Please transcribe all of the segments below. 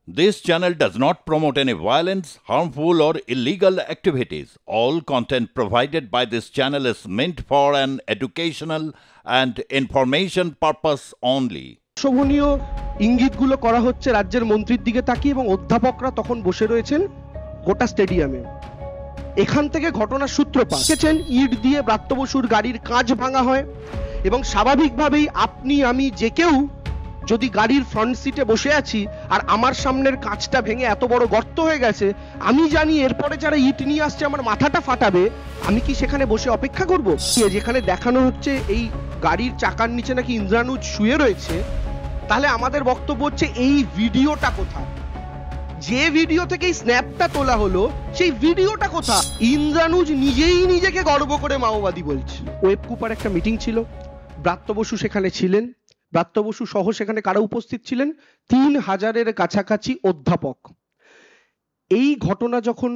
This channel does not promote any violence, harmful, or illegal activities. All content provided by this channel is meant for an educational and information purpose only. শোভনীয় ইঙ্গিতগুলো করা হচ্ছে রাজ্যের মন্ত্রীর দিকে তাকিয়ে, এবং অধ্যাপকরা তখন বসে রয়েছেন গোটা স্টেডিয়ামে। এখান থেকে ঘটনার সূত্রপাত। দেখেছেন ইট দিয়ে ব্রাত্য বসুর গাড়ির কাঁচ ভাঙা হয়, এবং স্বাভাবিকভাবেই আপনি আমি যে কেউ যদি গাড়ির ফ্রন্ট সিটে বসে আছি আর আমার সামনের কাঁচটা ভেঙে এত বড় গর্ত হয়ে গেছে, আমি জানি এরপরে যারা ইট নিয়ে আসছে আমার মাথাটা ফাটাবে, আমি কি সেখানে বসে অপেক্ষা করব? যেখানে দেখানো হচ্ছে এই গাড়ির চাকার নিচে নাকি ইন্দ্রানুজ শুয়ে রয়েছে, তাহলে আমাদের বক্তব্য হচ্ছে এই ভিডিওটা কোথায়? যে ভিডিও থেকে স্ন্যাপটা তোলা হলো সেই ভিডিওটা কোথায়? ইন্দ্রানুজ নিজেই নিজেকে গর্ব করে মাওবাদী বলছে। ওয়েবকুপার একটা মিটিং ছিল, ব্রাত্য বসু সেখানে ছিলেন। ব্রাত্য বসু সহ সেখানে কারা উপস্থিত ছিলেন? 3000-এর কাছাকাছি অধ্যাপক। এই ঘটনা যখন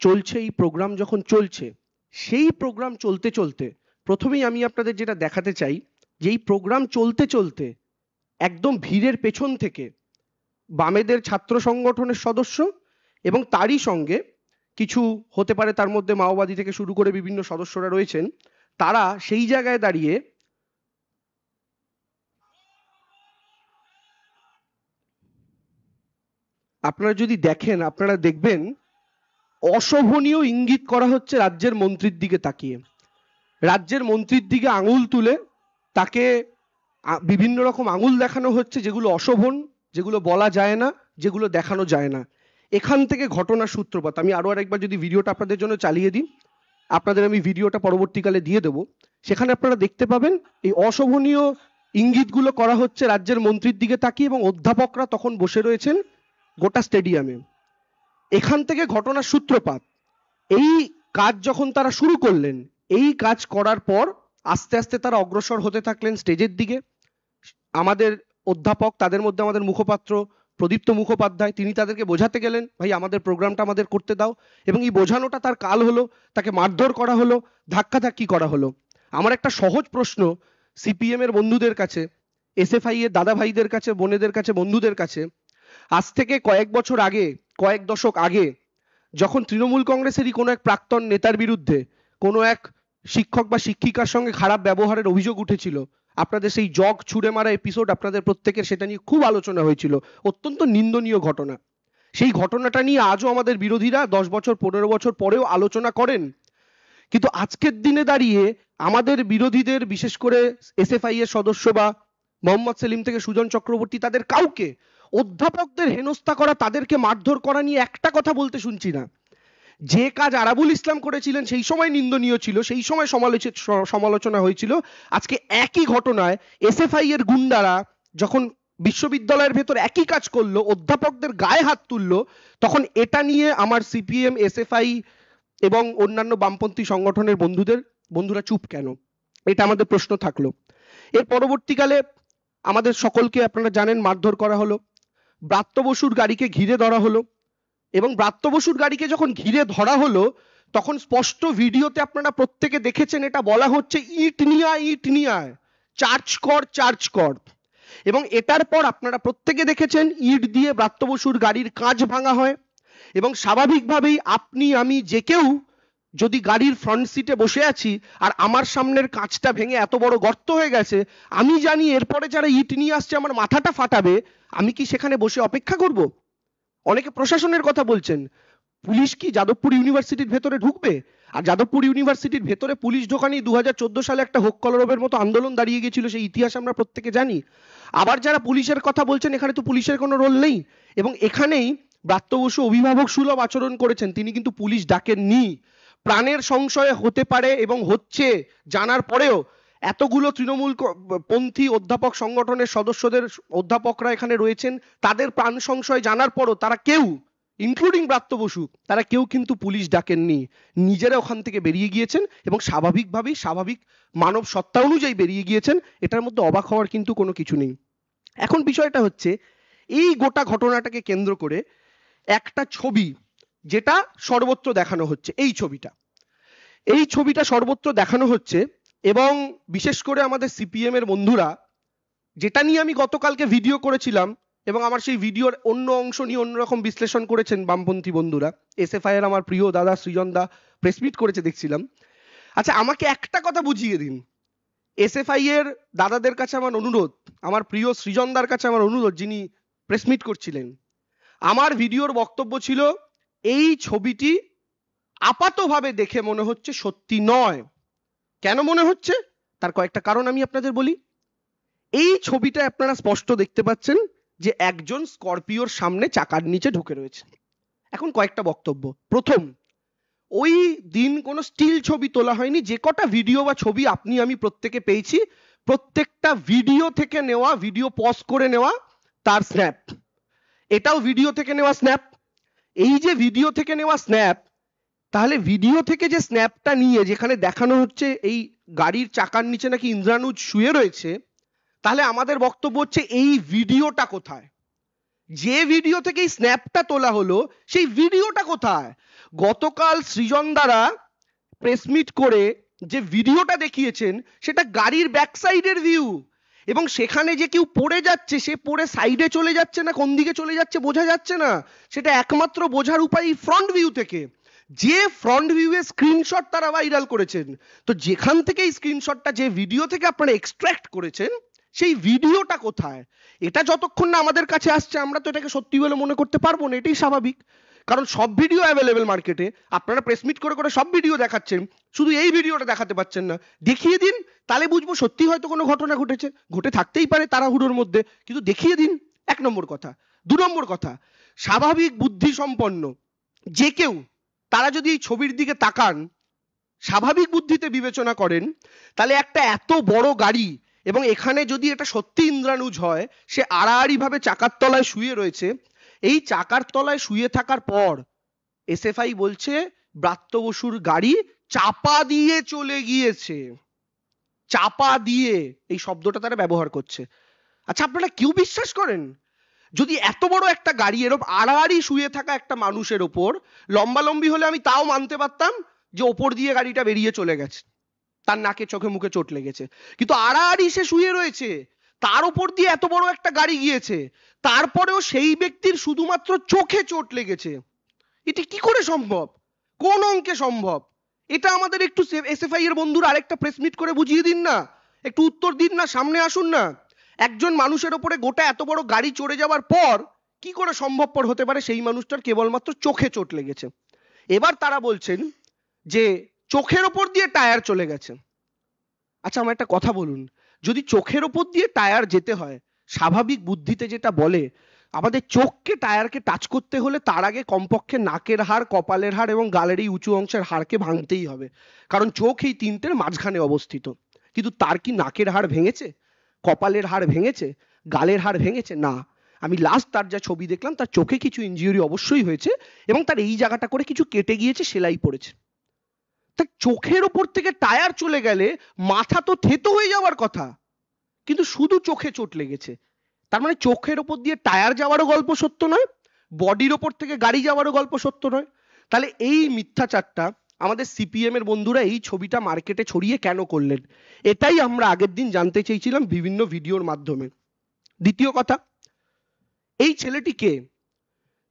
চলছে, এই প্রোগ্রাম যখন চলছে, সেই প্রোগ্রাম চলতে চলতে প্রথমেই আমি আপনাদের যেটা দেখাতে চাই, যে এই প্রোগ্রাম চলতে চলতে একদম ভিড়ের পেছন থেকে বামেদের ছাত্র সংগঠনের সদস্য এবং তারই সঙ্গে কিছু হতে পারে তার মধ্যে মাওবাদী থেকে শুরু করে বিভিন্ন সদস্যরা রয়েছেন, তারা সেই জায়গায় দাঁড়িয়ে আপনারা যদি দেখেন, আপনারা দেখবেন অশোভনীয় ইঙ্গিত করা হচ্ছে রাজ্যের মন্ত্রীর দিকে তাকিয়ে। রাজ্যের মন্ত্রীর দিকে আঙুল তুলে তাকে বিভিন্ন রকম আঙুল দেখানো হচ্ছে, যেগুলো অশোভন, যেগুলো বলা যায় না, যেগুলো দেখানো যায় না। এখান থেকে ঘটনার সূত্রপাত। আমি আরো আরেকবার যদি ভিডিওটা আপনাদের জন্য চালিয়ে দিই, আপনাদের আমি ভিডিওটা পরবর্তীকালে দিয়ে দেবো, সেখানে আপনারা দেখতে পাবেন এই অশোভনীয় ইঙ্গিতগুলো করা হচ্ছে রাজ্যের মন্ত্রীর দিকে তাকিয়ে, এবং অধ্যাপকরা তখন বসে রয়েছেন গোটা স্টেডিয়ামে। এখান থেকে ঘটনার সূত্রপাত। এই কাজ যখন তারা শুরু করলেন, এই কাজ করার পর আস্তে আস্তে তারা অগ্রসর হতে থাকলেন স্টেজের দিকে। আমাদের অধ্যাপক, তাদের মধ্যে আমাদের মুখপাত্র প্রদীপ্ত মুখোপাধ্যায়, তিনি তাদেরকে বোঝাতে গেলেন, ভাই আমাদের প্রোগ্রামটা আমাদের করতে দাও। এবং এই বোঝানোটা তার কাল হলো, তাকে মারধর করা হলো, ধাক্কাধাক্কি করা হলো। আমার একটা সহজ প্রশ্ন সিপিএম এর বন্ধুদের কাছে, এসএফআই এর দাদা ভাইদের কাছে, বোনেদের কাছে, বন্ধুদের কাছে, আজ থেকে কয়েক বছর আগে, কয়েক দশক আগে, যখন তৃণমূল কংগ্রেসেরই কোনো এক প্রাক্তন নেতার বিরুদ্ধে কোনো এক শিক্ষক বা শিক্ষিকার সঙ্গে খারাপ ব্যবহারের অভিযোগ উঠেছিল, আপনাদের সেই জগ ছুঁড়ে মারা এপিসোড আপনাদের প্রত্যেকের, সেটা নিয়ে খুব আলোচনা হয়েছিল, অত্যন্ত নিন্দনীয় ঘটনা। সেই ঘটনাটা নিয়ে আজও আমাদের বিরোধীরা 10 বছর 15 বছর পরেও আলোচনা করেন। কিন্তু আজকের দিনে দাঁড়িয়ে আমাদের বিরোধীদের, বিশেষ করে এসএফআই এর সদস্য বা মোহাম্মদ সেলিম থেকে সুজন চক্রবর্তী, তাদের কাউকে অধ্যাপকদের হেনস্থা করা, তাদেরকে মারধর করা নিয়ে একটা কথা বলতে শুনছি না। যে কাজ আরাবুল ইসলাম করেছিলেন সেই সময় নিন্দনীয় ছিল, সেই সময় সমালোচনা হয়েছিল। আজকে একই ঘটনায় এসএফআই এর গুন্ডারা যখন বিশ্ববিদ্যালয়ের ভেতর একই কাজ করলো, অধ্যাপকদের গায়ে হাত তুললো, তখন এটা নিয়ে আমার সিপিএম, এসএফআই এবং অন্যান্য বামপন্থী সংগঠনের বন্ধুরা চুপ কেন? এটা আমাদের প্রশ্ন থাকলো। এর পরবর্তীকালে আমাদের সকলকে, আপনারা জানেন, মারধর করা হলো, ব্রাত্য বসুর গাড়িকে ঘিরে ধরা হলো, এবং ব্রাত্য বসুর গাড়িকে যখন ঘিরে ধরা হলো তখন স্পষ্ট ভিডিওতে আপনারা প্রত্যেকে দেখেছেন, এটা বলা হচ্ছে ইট নিয়ে আয়, ইট নিয়ে আয়, চার্জ কর, চার্জ কর। এবং এটার পর আপনারা প্রত্যেকে দেখেছেন ইট দিয়ে ব্রাত্য বসুর গাড়ির কাঁচ ভাঙা হয়, এবং স্বাভাবিকভাবেই আপনি আমি যে কেউ যদি গাড়ির ফ্রন্ট সিটে বসে আছি আর আমার সামনের কাঁচটা ভেঙে এত বড় গর্ত হয়ে গেছে, আমি জানি এরপরে যারা ইট নিয়ে আসছে আমার মাথাটা ফাটাবে, আমি কি সেখানে বসে অপেক্ষা করব? অনেকে প্রশাসনের কথা বলছেন, পুলিশ কি যাদবপুর ইউনিভার্সিটির ভেতরে ঢুকবে? আর যাদবপুর ইউনিভার্সিটির ভেতরে পুলিশ ঢোকানি 2014 সালে একটা হোক কলরবের মতো আন্দোলন দাঁড়িয়ে গিয়েছিল, সেই ইতিহাস আমরা প্রত্যেকে জানি। আবার যারা পুলিশের কথা বলছেন, এখানে তো পুলিশের কোনো রোল নেই, এবং এখানেই ব্রাত্য বসু অভিভাবক সুলভ আচরণ করেছেন, তিনি কিন্তু পুলিশ ডাকেননি। প্রাণের সংশয় হতে পারে এবং হচ্ছে জানার পরেও এতগুলো তৃণমূল পন্থী অধ্যাপক সংগঠনের সদস্যদের, অধ্যাপকরা এখানে রয়েছেন, তাদের প্রাণ সংশয় জানার পরও তারা কেউ, ইনক্লুডিং ব্রাত্য বসু, তারা কেউ কিন্তু পুলিশ ডাকেননি, নিজেরা ওখান থেকে বেরিয়ে গিয়েছেন, এবং স্বাভাবিকভাবেই, স্বাভাবিক মানব সত্তা অনুযায়ী বেরিয়ে গিয়েছেন। এটার মধ্যে অবাক হওয়ার কিন্তু কোনো কিছু নেই। এখন বিষয়টা হচ্ছে, এই গোটা ঘটনাটাকে কেন্দ্র করে একটা ছবি যেটা সর্বত্র দেখানো হচ্ছে, এই ছবিটা সর্বত্র দেখানো হচ্ছে, এবং বিশেষ করে আমাদের সিপিএম এর বন্ধুরা, যেটা নিয়ে আমি গতকালকে ভিডিও করেছিলাম, এবং আমার সেই ভিডিওর অন্য অংশ নিয়ে অন্যরকম বিশ্লেষণ করেছেন বামপন্থী বন্ধুরা। এসএফআই এর আমার প্রিয় দাদা সৃজন দা প্রেস মিট করেছে দেখছিলাম। আচ্ছা, আমাকে একটা কথা বুঝিয়ে দিন, এসএফআই এর দাদাদের কাছে আমার অনুরোধ, আমার প্রিয় সৃজনদার কাছে আমার অনুরোধ, যিনি প্রেস মিট করছিলেন, আমার ভিডিওর বক্তব্য ছিল এই ছবিটি আপাতভাবে দেখে মনে হচ্ছে সত্যি নয়। কেন মনে হচ্ছে তার কয়েকটা কারণ আমি আপনাদের বলি। এই ছবিটা আপনারা স্পষ্ট দেখতে পাচ্ছেন যে একজন স্করপিওর সামনে চাকার নিচে ঢুকে রয়েছে। এখন কয়েকটা বক্তব্য। প্রথম, ওই দিন কোনো স্টিল ছবি তোলা হয়নি। যে কটা ভিডিও বা ছবি আপনি আমি প্রত্যেকে পেয়েছি, প্রত্যেকটা ভিডিও থেকে নেওয়া, ভিডিও পজ করে নেওয়া তার স্ন্যাপ। এটাও ভিডিও থেকে নেওয়া স্ন্যাপ। এই যে ভিডিও থেকে নেওয়া স্ন্যাপ, তাহলে ভিডিও থেকে যে স্ন্যাপটা নিয়ে যেখানে দেখানো হচ্ছে এই গাড়ির চাকার নিচে নাকি ইন্দ্রানুজ শুয়ে রয়েছে, তাহলে আমাদের বক্তব্য হচ্ছে এই ভিডিওটা কোথায়? যে ভিডিও থেকে এই স্ন্যাপটা তোলা হলো সেই ভিডিওটা কোথায়? গতকাল সৃজন দ্বারা প্রেস মিট করে যে ভিডিওটা দেখিয়েছেন সেটা গাড়ির ব্যাক সাইডের ভিউ, এবং সেখানে যে কেউ পড়ে যাচ্ছে, সে পড়ে সাইডে চলে যাচ্ছে না কোন দিকে চলে যাচ্ছে বোঝা যাচ্ছে না। সেটা একমাত্র বোঝার উপায় ফ্রন্ট ভিউ থেকে। যে ফ্রন্ট ভিউয়ে স্ক্রিনশট তারা ভাইরাল করেছেন, তো যেখান থেকে এই স্ক্রিনশটটা, যে ভিডিও থেকে আপনারা এক্সট্রাক্ট করেছেন, সেই ভিডিওটা কোথায়? এটা যতক্ষণ না আমাদের কাছে আসছে আমরা তো এটাকে সত্যি বলে মনে করতে পারবো না। এটাই স্বাভাবিক, কারণ সব ভিডিও অ্যাভেলেবেল মার্কেটে। আপনারা প্রেস মিট করে করে সব ভিডিও দেখাচ্ছেন, শুধু এই ভিডিওটা দেখাতে পাচ্ছেন না। দেখিয়ে দিন, তাহলে বুঝবো সত্যি হয়তো কোনো ঘটনা ঘটেছে, ঘটে থাকতেই পারে তাড়াহুড়োর মধ্যে, কিন্তু দেখিয়ে দিন। এক নম্বর কথা। দু নম্বর কথা, স্বাভাবিক বুদ্ধি সম্পন্ন যে কেউ তারা যদি এই ছবির দিকে তাকান, স্বাভাবিক বুদ্ধিতে বিবেচনা করেন, তাহলে একটা এত বড় গাড়ি, এবং এখানে যদি এটা সত্যি ইন্দ্রানুজ হয়, সে আড়াআড়ি ভাবে চাকার তলায় শুয়ে রয়েছে। এই চাকার তলায় শুয়ে থাকার পর এসএফআই বলছে ব্রাত্য বসুর গাড়ি চাপা দিয়ে চলে গিয়েছে। চাপা দিয়ে এই শব্দটা তারা ব্যবহার করছে। আচ্ছা, আপনারা কেউ বিশ্বাস করেন? যদি এত বড় একটা গাড়ি এরকম আড়াআড়ি শুয়ে থাকা একটা মানুষের ওপর, লম্বালম্বি হলে আমি তাও মানতে পারতাম যে ওপর দিয়ে গাড়িটা বেরিয়ে চলে গেছে, তার নাকে চোখে মুখে চোট লেগেছে, কিন্তু আড়াআড়ি সে শুয়ে রয়েছে, তার উপর দিয়ে এত বড় একটা গাড়ি গিয়েছে, তারপরেও সেই ব্যক্তির শুধুমাত্র চোখে চোট লেগেছে। এটা কি করে সম্ভব? কোন অঙ্কে সম্ভব? এটা আমাদের একটু এসএফআই এর বন্ধুরা আরেকটা প্রেস মিট করে বুঝিয়ে দিন না, একটু উত্তর দিন না, সামনে আসুন না। একজন মানুষের ওপরে গোটা এত বড় গাড়ি চড়ে যাওয়ার পর কি করে সম্ভবপর হতে পারে সেই মানুষটার কেবলমাত্র চোখে চোট লেগেছে? এবার তারা বলছেন যে চোখের ওপর দিয়ে টায়ার চলে গেছে। আচ্ছা, আমার একটা কথা বলুন, যদি চোখের ওপর দিয়ে টায়ার যেতে হয়, স্বাভাবিক বুদ্ধিতে যেটা বলে, আমাদের চোখকে টায়ারকে টাচ করতে হলে তার আগে কমপক্ষে নাকের হাড়, কপালের হাড় এবং গালের এই উঁচু অংশের হাড়কে ভাঙতেই হবে, কারণ চোখ এই তিনটের মাঝখানে অবস্থিত। কিন্তু তার কি নাকের হাড় ভেঙেছে, কপালের হাড় ভেঙেছে, গালের হাড় ভেঙেছে? না। আমি লাস্ট তার যা ছবি দেখলাম, তার চোখে কিছু ইনজিউরি অবশ্যই হয়েছে, এবং তার এই জায়গাটা করে কিছু কেটে গিয়েছে, সেলাই পড়েছে। তার চোখের ওপর থেকে টায়ার চলে গেলে মাথা তো থেতো হয়ে যাওয়ার কথা, কিন্তু শুধু চোখে চোট লেগেছে। তার মানে চোখের ওপর দিয়ে টায়ার যাওয়ারও গল্প সত্য নয়, বডির ওপর থেকে গাড়ি যাওয়ারও গল্প সত্য নয়। তাহলে এই মিথ্যাচারটা আমাদের সিপিএম এর বন্ধুরা এই ছবিটা মার্কেটে ছড়িয়ে কেন করলেন, এটাই আমরা আগের দিন জানতে চেয়েছিলাম বিভিন্ন ভিডিওর মাধ্যমে। দ্বিতীয় কথা, এই ছেলেটিকে,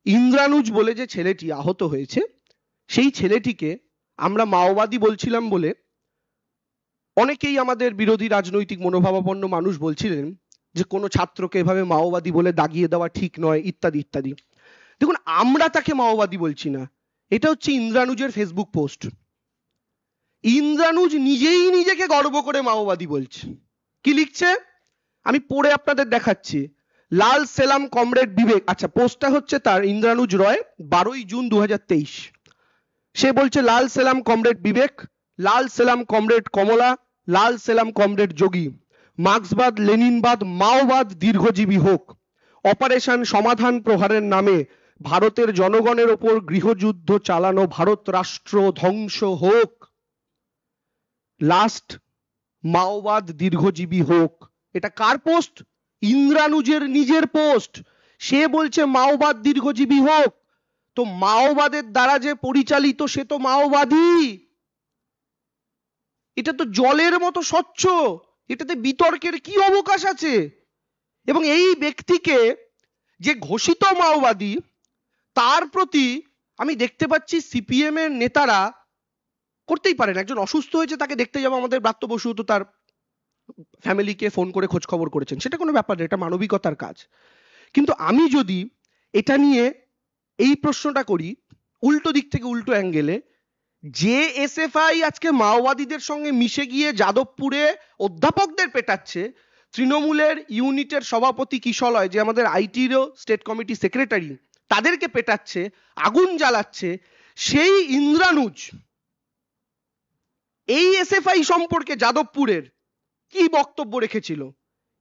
ইন্দ্রানুজ বলে যে ছেলেটি আহত হয়েছে, সেই ছেলেটিকে আমরা মাওবাদী বলছিলাম বলে অনেকেই আমাদের বিরোধী রাজনৈতিক মনোভাবাপন্ন মানুষ বলছিলেন যে কোনো ছাত্রকে এভাবে মাওবাদী বলে দাগিয়ে দেওয়া ঠিক নয়, ইত্যাদি ইত্যাদি। দেখুন, আমরা তাকে মাওবাদী বলছি না, এটা হচ্ছে ইন্দ্রানুজের ফেসবুক পোস্ট। ইন্দ্রানুজ নিজেই নিজেকে গর্ব করে মাওবাদী বলছে। কি লিখছে আমি পড়ে আপনাদের দেখাচ্ছি। লাল সেলাম কমরেড বিবেক, আচ্ছা পোস্টটা হচ্ছে তার, ইন্দ্রানুজ রয়, 12ই জুন 2023। সে বলছে লাল সেলাম কমরেড বিবেক, লাল সেলাম কমরেড কমলা, লাল সেলাম কমরেড যোগী, মার্ক্সবাদ লেনিনবাদ মাওবাদ দীর্ঘজীবী হোক, অপারেশন সমাধান প্রহারের নামে ভারতের জনগণের ওপর গৃহযুদ্ধ চালানো ভারত রাষ্ট্র ধ্বংস হোক, লাস্ট মাওবাদ দীর্ঘজীবী হোক। এটা কার পোস্ট? ইন্দ্রানুজের নিজের পোস্ট। সে বলছে মাওবাদ দীর্ঘজীবী হোক, তো মাওবাদের দ্বারা যে পরিচালিত সে তো মাওবাদী। এটা তো জলের মতো স্বচ্ছ, এটাতে বিতর্কের কি অবকাশ আছে? এবং এই ব্যক্তিকে যে ঘোষিত মাওবাদী তার প্রতি আমি দেখতে পাচ্ছি সিপিএম এর নেতারা, করতেই পারেন, একজন অসুস্থ হয়েছে তাকে দেখতে যাবো, আমাদের ব্রাত্য বসু তো তার ফ্যামিলিকে ফোন করে খোঁজ খবর করেছেন, সেটা কোনো ব্যাপার না, এটা মানবিকতার কাজ। কিন্তু আমি যদি এটা নিয়ে এই প্রশ্নটা করি উল্টো দিক থেকে, উল্টো অ্যাঙ্গেলে, যে এসএফআই আজকে মাওবাদীদের সঙ্গে মিশে গিয়ে যাদবপুরে অধ্যাপকদের পেটাচ্ছে, তৃণমূলের ইউনিটের সভাপতি কিশলয়, যে আমাদের আইটিরও স্টেট কমিটি সেক্রেটারি, তাদেরকে পেটাচ্ছে, আগুন জ্বালাচ্ছে, সেই ইন্দ্রানুজ এই এসএফআই সম্পর্কে যাদবপুরের কি বক্তব্য রেখেছিল,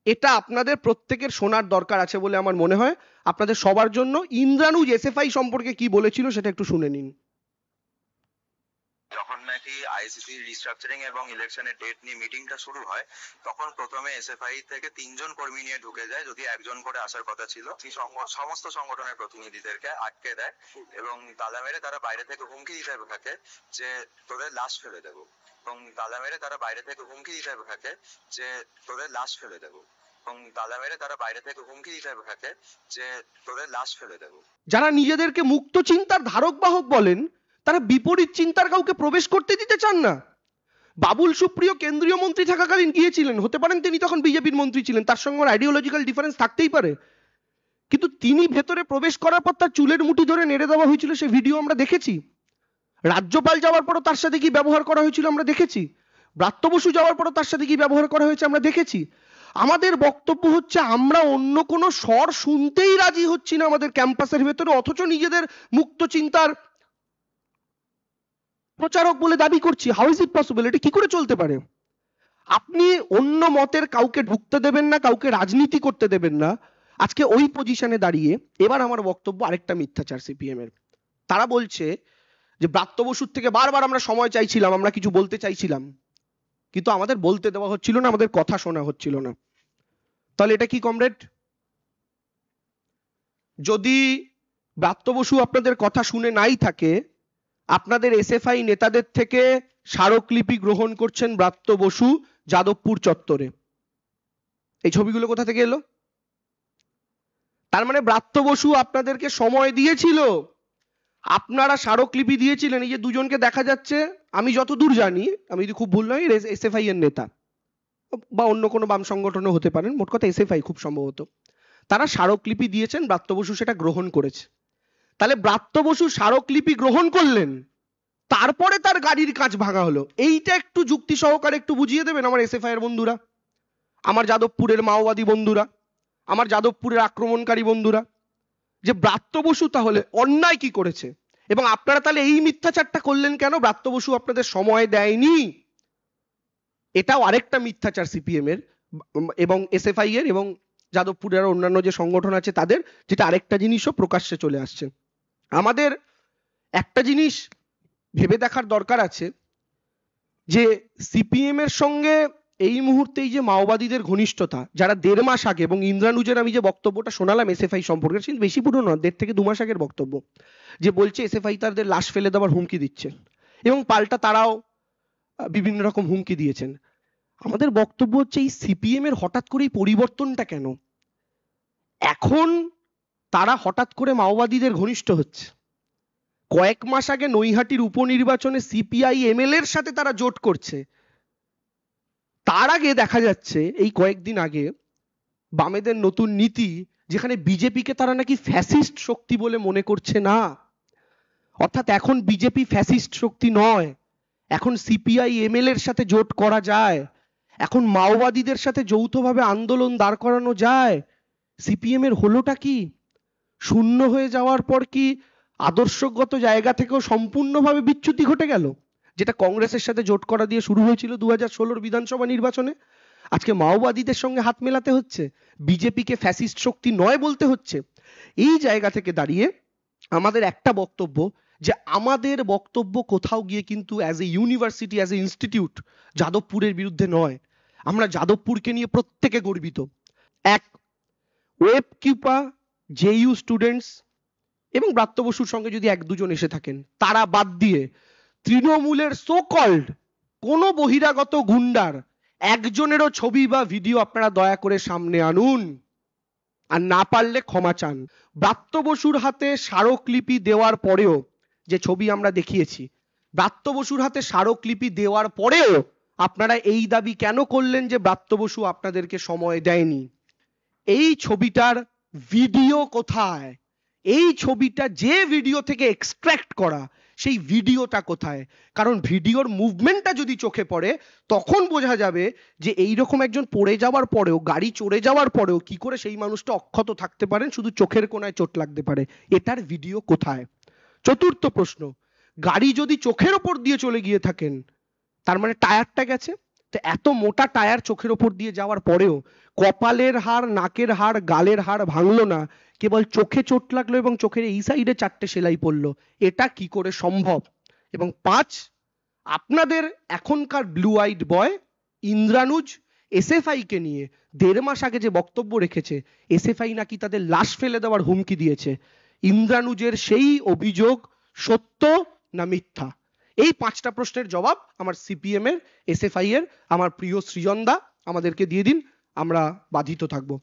এটা আপনাদের প্রত্যেকের শোনার দরকার আছে বলে আমার মনে হয়। আপনাদের সবার জন্য ইন্দ্রানুজ এসএফআই সম্পর্কে কি বলেছিল সেটা একটু শুনে নিন। যখন নাকি আইসিসি রিস্ট্রাকচারিং এবং ইলেকশনের ডেট নিয়ে মিটিংটা শুরু হয়, তখন প্রথমে এসএফআই থেকে 3জন কর্মী নিয়ে ঢুকে যায়, যদি একজন করে আসার কথা ছিল। সমস্ত সংগঠনের প্রতিনিধিদেরকে আটকে দেয় এবং তালা মেরে তারা বাইরে থেকে হুমকি দিতে থাকে যে তোদের লাশ ফেলে দেবো, এবং তালা মেরে তারা বাইরে থেকে হুমকি দিতে থাকে যে তোদের লাশ ফেলে দেবো, এবং তালা মেরে তারা বাইরে থেকে হুমকি দিতে থাকে যে তোদের লাশ ফেলে দেবো। যারা নিজেদেরকে মুক্ত চিন্তার ধারক বাহক বলেন, তারা বিপরীত চিন্তার কাউকে প্রবেশ করতে দিতে চান না। বাবুল সুপ্রিয় কেন্দ্রীয় মন্ত্রী থাকাকালীন গিয়েছিলেন, হতে পারেন তিনি তখন বিজেপির মন্ত্রী ছিলেন, তার সঙ্গে আইডিওলজিক্যাল ডিফারেন্স থাকতেই পারে, কিন্তু তিনি ভেতরে প্রবেশ করার পর তার চুলের মুঠি ধরে নেড়ে দেওয়া হয়েছিল, সে ভিডিও আমরা দেখেছি। রাজ্যপাল যাওয়ার পরও তার সাথে কি ব্যবহার করা হয়েছিল আমরা দেখেছি। ব্রাত্য বসু যাওয়ার পরও তার সাথে কি ব্যবহার করা হয়েছে আমরা দেখেছি। আমাদের বক্তব্য হচ্ছে আমরা অন্য কোনো স্বর শুনতেই রাজি হচ্ছি না আমাদের ক্যাম্পাসের ভেতরে, অথচ নিজেদের মুক্ত চিন্তার প্রচারক বলে দাবি করছি। How is it possible? এটা কি করে চলতে পারে? আপনি অন্য মতের কাউকে ঢুকতে দেবেন না, কাউকে রাজনীতি করতে দেবেন না। আজকে ওই পজিশনে দাঁড়িয়ে এবার আমার বক্তব্য আরেকটা মিথ্যাচার সিপিএম এর। তারা বলছে যে ব্রাত্য বসুর থেকে বারবার আমরা সময় চাইছিলাম, আমরা কিছু বলতে চাইছিলাম, কিন্তু আমাদের বলতে দেওয়া হচ্ছিল না, আমাদের কথা শোনা হচ্ছিল না। তাহলে এটা কি কমরেড? যদি ব্রাত্য বসু আপনাদের কথা শুনে নাই থাকে, আপনাদের এসএফআই নেতাদের থেকে স্মারকলিপি গ্রহণ করছেন ব্রাত্য বসু যাদবপুর চত্বরে, এই ছবিগুলো কোথা থেকে এলো? তার মানে ব্রাত্য বসু আপনাদেরকে সময় দিয়েছিল, আপনারা স্মারকলিপি দিয়েছিলেন। এই যে দুজনকে দেখা যাচ্ছে, আমি যতদূর জানি, আমি যদি খুব ভুল নয়, এসএফআই এর নেতা বা অন্য কোনো বাম সংগঠনও হতে পারেন, মোট কথা এসএফআই খুব সম্ভবত, তারা স্মারকলিপি দিয়েছেন, ব্রাত্য বসু সেটা গ্রহণ করেছে। তাহলে ব্রাত্য বসু স্মারকলিপি গ্রহণ করলেন, তারপরে তার গাড়ির কাঁচ ভাঙা হলো। এইটা একটু যুক্তি সহকারে একটু বুঝিয়ে দেবেন আমার এসএফআই এর বন্ধুরা, আমার যাদবপুরের মাওবাদী বন্ধুরা, আমার যাদবপুরের আক্রমণকারী বন্ধুরা, যে ব্রাত্য বসু তাহলে অন্যায় কি করেছে, এবং আপনারা তাহলে এই মিথ্যাচারটা করলেন কেন? ব্রাত্য বসু আপনাদের সময় দেয়নি, এটাও আরেকটা মিথ্যাচার সিপিএম এর এবং এসএফআই এর এবং যাদবপুরের অন্যান্য যে সংগঠন আছে তাদের, যেটা আরেকটা জিনিসও প্রকাশ্যে চলে আসছে। আমাদের একটা জিনিস ভেবে দেখার দরকার আছে যে সিপিএম এর সঙ্গে এই মুহূর্তে এই যে মাওবাদীদের ঘনিষ্ঠতা, যারা 1.5 মাস আগে, এবং ইন্দ্রানুজের আমি যে বক্তব্যটা শোনালাম এসএফআই সম্পর্কে, কিন্তু বেশি পুরনো না, 1.5 থেকে 2 মাস আগের বক্তব্য, যে বলছে এসএফআই তাদের লাশ ফেলে দেওয়ার হুমকি দিচ্ছে এবং পাল্টা তারাও বিভিন্ন রকম হুমকি দিয়েছেন। আমাদের বক্তব্য হচ্ছে এই সিপিএম এর হঠাৎ করে এই পরিবর্তনটা কেন? এখন তারা হঠাৎ করে মাওবাদীদের ঘনিষ্ঠ হচ্ছে। কয়েক মাস আগে নৈহাটির উপনির্বাচনে সিপিআই এমএলএ এর সাথে তারা জোট করছে। তার আগে দেখা যাচ্ছে এই কয়েকদিন আগে বামেদের নতুন নীতি, যেখানে বিজেপিকে তারা নাকি ফ্যাসিস্ট শক্তি বলে মনে করছে না, অর্থাৎ এখন বিজেপি ফ্যাসিস্ট শক্তি নয়, এখন সিপিআই এমএলএ এর সাথে জোট করা যায়, এখন মাওবাদীদের সাথে যৌথভাবে আন্দোলন দাঁড় করানো যায়। সিপিএম এর হলোটা কি? শূন্য হয়ে যাওয়ার পর কি আদর্শগত জায়গা থেকেও সম্পূর্ণভাবে বিচ্যুতি ঘটে গেল? যেটা কংগ্রেসের সাথে জোট করা দিয়ে শুরু হয়েছিল 2016 বিধানসভা নির্বাচনে, আজকে মাওবাদীদের সঙ্গে হাত মেলাতে হচ্ছে, বিজেপিকে ফ্যাসিস্ট শক্তি নয় বলতে হচ্ছে। এই জায়গা থেকে দাঁড়িয়ে আমাদের একটা বক্তব্য, যে আমাদের বক্তব্য কোথাও গিয়ে কিন্তু as a university, as a institute যাদবপুরের বিরুদ্ধে নয়। আমরা যাদবপুরকে নিয়ে প্রত্যেকে গর্বিত। এক, ওয়েব কিপা, জেইউ স্টুডেন্টস এবং ব্রাত্য বসুর সঙ্গে যদি 1-2 জন এসে থাকেন, তারা বাদ দিয়ে তৃণমূলের সো কল্ড কোনো বহিরাগত গুন্ডার একজনেরও ছবি বা ভিডিও আপনারা দয়া করে সামনে আনুন। আর না পারলে ক্ষমা চান। ব্রাত্য বসুর হাতে স্মারকলিপি দেওয়ার পরেও, যে ছবি আমরা দেখিয়েছি, ব্রাত্য বসুর হাতে স্মারকলিপি দেওয়ার পরেও আপনারা এই দাবি কেন করলেন যে ব্রাত্য বসু আপনাদেরকে সময় দেয়নি? এই ছবিটার ভিডিও কোথায়? এই ছবিটা যে ভিডিও থেকে এক্সট্রাক্ট করা, সেই ভিডিওটা কোথায়? কারণ ভিডিওর মুভমেন্টটা যদি চোখে পড়ে তখন বোঝা যাবে যে এইরকম একজন পড়ে যাওয়ার পরেও, গাড়ি চড়ে যাওয়ার পরেও কি করে সেই মানুষটা অক্ষত থাকতে পারেন, শুধু চোখের কোনায় চোট লাগতে পারে। এটার ভিডিও কোথায়? চতুর্থ প্রশ্ন, গাড়ি যদি চোখের ওপর দিয়ে চলে গিয়ে থাকেন তার মানে টায়ারটা গেছে। তো এত মোটা টায়ার চোখের ওপর দিয়ে যাওয়ার পরেও কপালের হাড়, নাকের হাড়, গালের হাড় ভাঙলো না, কেবল চোখে চোট লাগলো এবং চোখের এই সাইডে 4টে সেলাই পড়লো। এটা কি করে সম্ভব? এবং 5, আপনাদের এখনকার blue eyed boy Indranuj SFI কে নিয়ে 1.5 মাস আগে যে বক্তব্য রেখেছে, এসএফআই নাকি তাদের লাশ ফেলে দেওয়ার হুমকি দিয়েছে, ইন্দ্রানুজের সেই অভিযোগ সত্য না মিথ্যা? এই 5টা প্রশ্নের জবাব আমার সিপিএম এর, এসএফআই এর, আমার প্রিয় সৃজনদা আমাদেরকে দিয়ে দিন, আমরা বাধিত থাকবো।